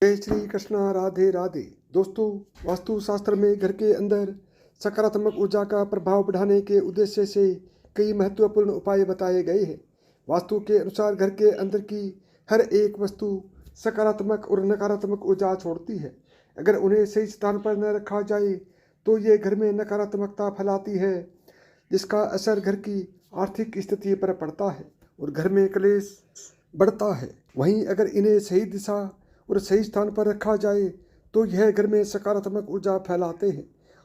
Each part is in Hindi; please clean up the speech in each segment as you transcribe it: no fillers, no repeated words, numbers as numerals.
जय श्री कृष्णा, राधे राधे। दोस्तों, वास्तुशास्त्र में घर के अंदर सकारात्मक ऊर्जा का प्रभाव बढ़ाने के उद्देश्य से कई महत्वपूर्ण उपाय बताए गए हैं। वास्तु के अनुसार घर के अंदर की हर एक वस्तु सकारात्मक और नकारात्मक ऊर्जा छोड़ती है। अगर उन्हें सही स्थान पर न रखा जाए तो ये घर में नकारात्मकता फैलाती है, जिसका असर घर की आर्थिक स्थिति पर पड़ता है और घर में क्लेश बढ़ता है। वहीं अगर इन्हें सही दिशा और सही स्थान पर रखा जाए तो यह घर में सकारात्मक ऊर्जा फैलाते हैं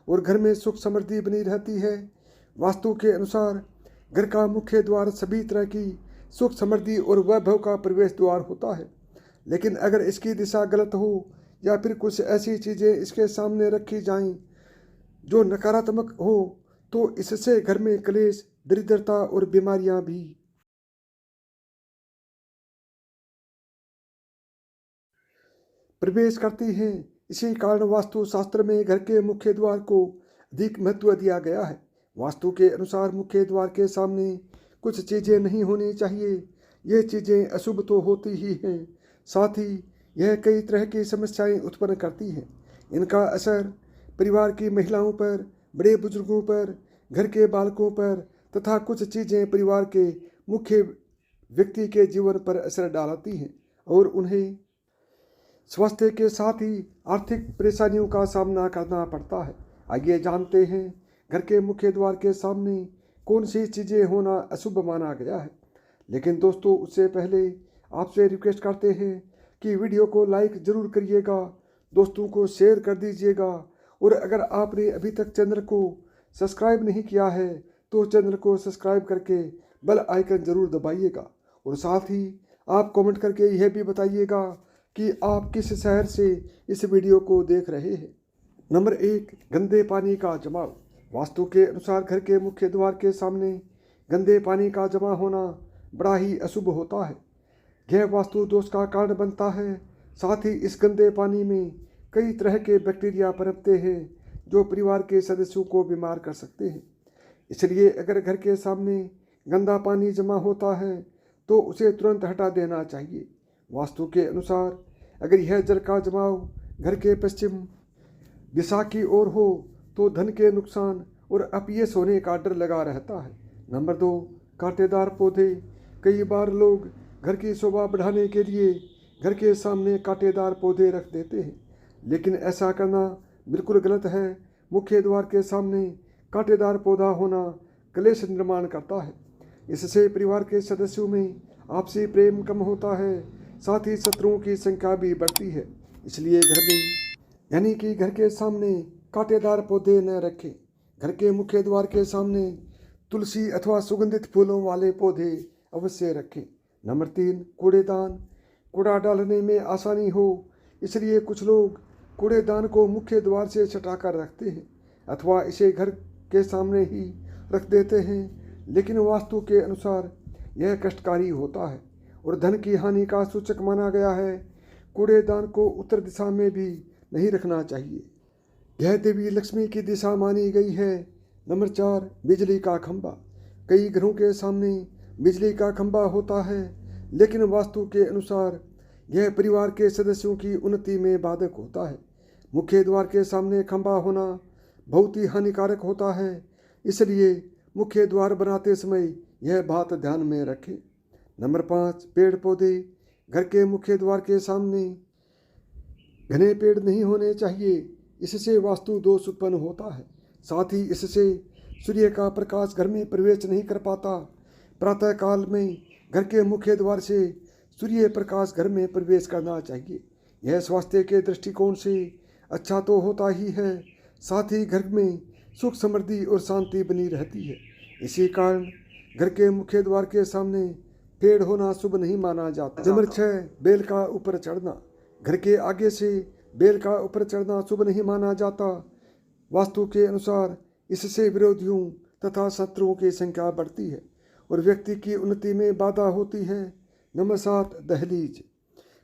और घर में सुख समृद्धि बनी रहती है। वास्तु के अनुसार घर का मुख्य द्वार सभी तरह की सुख समृद्धि और वैभव का प्रवेश द्वार होता है, लेकिन अगर इसकी दिशा गलत हो या फिर कुछ ऐसी चीज़ें इसके सामने रखी जाएं जो नकारात्मक हो तो इससे घर में क्लेश, दरिद्रता और बीमारियां भी प्रवेश करती हैं। इसी कारण वास्तु शास्त्र में घर के मुख्य द्वार को अधिक महत्व दिया गया है। वास्तु के अनुसार मुख्य द्वार के सामने कुछ चीज़ें नहीं होनी चाहिए। ये चीज़ें अशुभ तो होती ही हैं, साथ ही यह कई तरह की समस्याएं उत्पन्न करती हैं। इनका असर परिवार की महिलाओं पर, बड़े बुजुर्गों पर, घर के बालकों पर तथा कुछ चीज़ें परिवार के मुख्य व्यक्ति के जीवन पर असर डालती हैं और उन्हें स्वास्थ्य के साथ ही आर्थिक परेशानियों का सामना करना पड़ता है। आइए जानते हैं घर के मुख्य द्वार के सामने कौन सी चीज़ें होना अशुभ माना गया है। लेकिन दोस्तों, उससे पहले आपसे रिक्वेस्ट करते हैं कि वीडियो को लाइक ज़रूर करिएगा, दोस्तों को शेयर कर दीजिएगा और अगर आपने अभी तक चैनल को सब्सक्राइब नहीं किया है तो चैनल को सब्सक्राइब करके बेल आइकन ज़रूर दबाइएगा और साथ ही आप कमेंट करके यह भी बताइएगा कि आप किस शहर से इस वीडियो को देख रहे हैं। नंबर 1, गंदे पानी का जमाव। वास्तु के अनुसार घर के मुख्य द्वार के सामने गंदे पानी का जमा होना बड़ा ही अशुभ होता है। यह वास्तु दोष का कारण बनता है। साथ ही इस गंदे पानी में कई तरह के बैक्टीरिया पनपते हैं जो परिवार के सदस्यों को बीमार कर सकते हैं। इसलिए अगर घर के सामने गंदा पानी जमा होता है तो उसे तुरंत हटा देना चाहिए। वास्तु के अनुसार अगर यह जल का जमाव घर के पश्चिम दिशा की ओर हो तो धन के नुकसान और अपयश होने का डर लगा रहता है। नंबर 2, कांटेदार पौधे। कई बार लोग घर की शोभा बढ़ाने के लिए घर के सामने कांटेदार पौधे रख देते हैं, लेकिन ऐसा करना बिल्कुल गलत है। मुख्य द्वार के सामने कांटेदार पौधा होना क्लेश निर्माण करता है। इससे परिवार के सदस्यों में आपसी प्रेम कम होता है, साथ ही शत्रुओं की संख्या भी बढ़ती है। इसलिए घर में यानी कि घर के सामने कांटेदार पौधे न रखें। घर के मुख्य द्वार के सामने तुलसी अथवा सुगंधित फूलों वाले पौधे अवश्य रखें। नंबर 3, कूड़ेदान। कूड़ा डालने में आसानी हो इसलिए कुछ लोग कूड़ेदान को मुख्य द्वार से सटाकर रखते हैं अथवा इसे घर के सामने ही रख देते हैं, लेकिन वास्तु के अनुसार यह कष्टकारी होता है और धन की हानि का सूचक माना गया है। कूड़ेदान को उत्तर दिशा में भी नहीं रखना चाहिए। यह देवी लक्ष्मी की दिशा मानी गई है। नंबर 4, बिजली का खंभा। कई घरों के सामने बिजली का खंभा होता है, लेकिन वास्तु के अनुसार यह परिवार के सदस्यों की उन्नति में बाधक होता है। मुख्य द्वार के सामने खंभा होना बहुत ही हानिकारक होता है, इसलिए मुख्य द्वार बनाते समय यह बात ध्यान में रखें। नंबर 5, पेड़ पौधे। घर के मुख्य द्वार के सामने घने पेड़ नहीं होने चाहिए, इससे वास्तु दोष उत्पन्न होता है। साथ ही इससे सूर्य का प्रकाश घर में प्रवेश नहीं कर पाता। प्रातः काल में घर के मुख्य द्वार से सूर्य प्रकाश घर में प्रवेश करना चाहिए। यह स्वास्थ्य के दृष्टिकोण से अच्छा तो होता ही है, साथ ही घर में सुख समृद्धि और शांति बनी रहती है। इसी कारण घर के मुख्य द्वार के सामने पेड़ होना शुभ नहीं माना जाता। नंबर 6, बेल का ऊपर चढ़ना। घर के आगे से बेल का ऊपर चढ़ना शुभ नहीं माना जाता। वास्तु के अनुसार इससे विरोधियों तथा शत्रुओं की संख्या बढ़ती है और व्यक्ति की उन्नति में बाधा होती है। नंबर 7, दहलीज।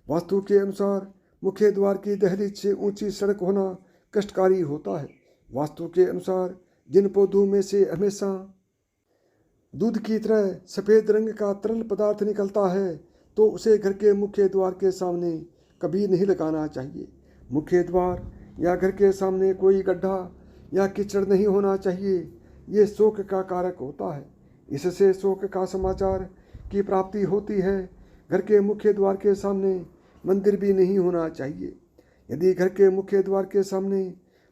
वास्तु के अनुसार मुख्य द्वार की दहलीज से ऊंची सड़क होना कष्टकारी होता है। वास्तु के अनुसार जिन पौधों में से हमेशा दूध की तरह सफ़ेद रंग का तरल पदार्थ निकलता है तो उसे घर के मुख्य द्वार के सामने कभी नहीं लगाना चाहिए। मुख्य द्वार या घर के सामने कोई गड्ढा या कीचड़ नहीं होना चाहिए। ये शोक का कारक होता है। इससे शोक का समाचार की प्राप्ति होती है। घर के मुख्य द्वार के सामने मंदिर भी नहीं होना चाहिए। यदि घर के मुख्य द्वार के सामने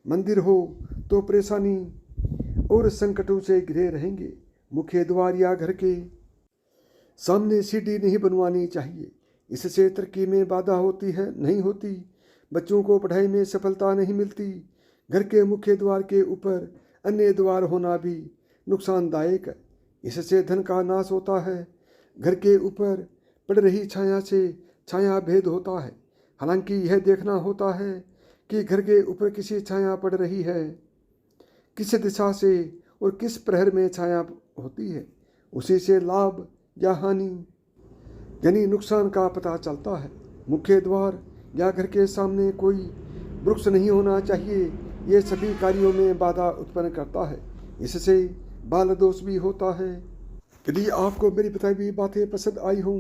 मंदिर हो तो परेशानी और संकटों से घिरे रहेंगे। मुख्य द्वार या घर के सामने सीढ़ी नहीं बनवानी चाहिए। इससे तरक्की में बाधा होती है नहीं होती। बच्चों को पढ़ाई में सफलता नहीं मिलती। घर के मुख्य द्वार के ऊपर अन्य द्वार होना भी नुकसानदायक है। इससे धन का नाश होता है। घर के ऊपर पड़ रही छाया से छाया भेद होता है। हालांकि यह देखना होता है कि घर के ऊपर किसी छाया पड़ रही है, किस दिशा से और किस प्रहर में छाया होती है। उसी से लाभ या हानि यानी नुकसान का पता चलता है। मुख्य द्वार या घर के सामने कोई वृक्ष नहीं होना चाहिए। ये सभी कार्यों में बाधा उत्पन्न करता है। इससे बाल दोष भी होता है। यदि आपको मेरी बताई हुई बातें पसंद आई हों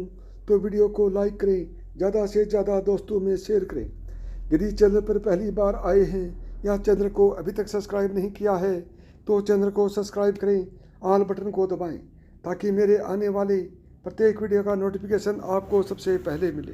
तो वीडियो को लाइक करें, ज़्यादा से ज़्यादा दोस्तों में शेयर करें। यदि चैनल पर पहली बार आए हैं या चैनल को अभी तक सब्सक्राइब नहीं किया है तो चैनल को सब्सक्राइब करें, ऑल बटन को दबाएं ताकि मेरे आने वाले प्रत्येक वीडियो का नोटिफिकेशन आपको सबसे पहले मिले।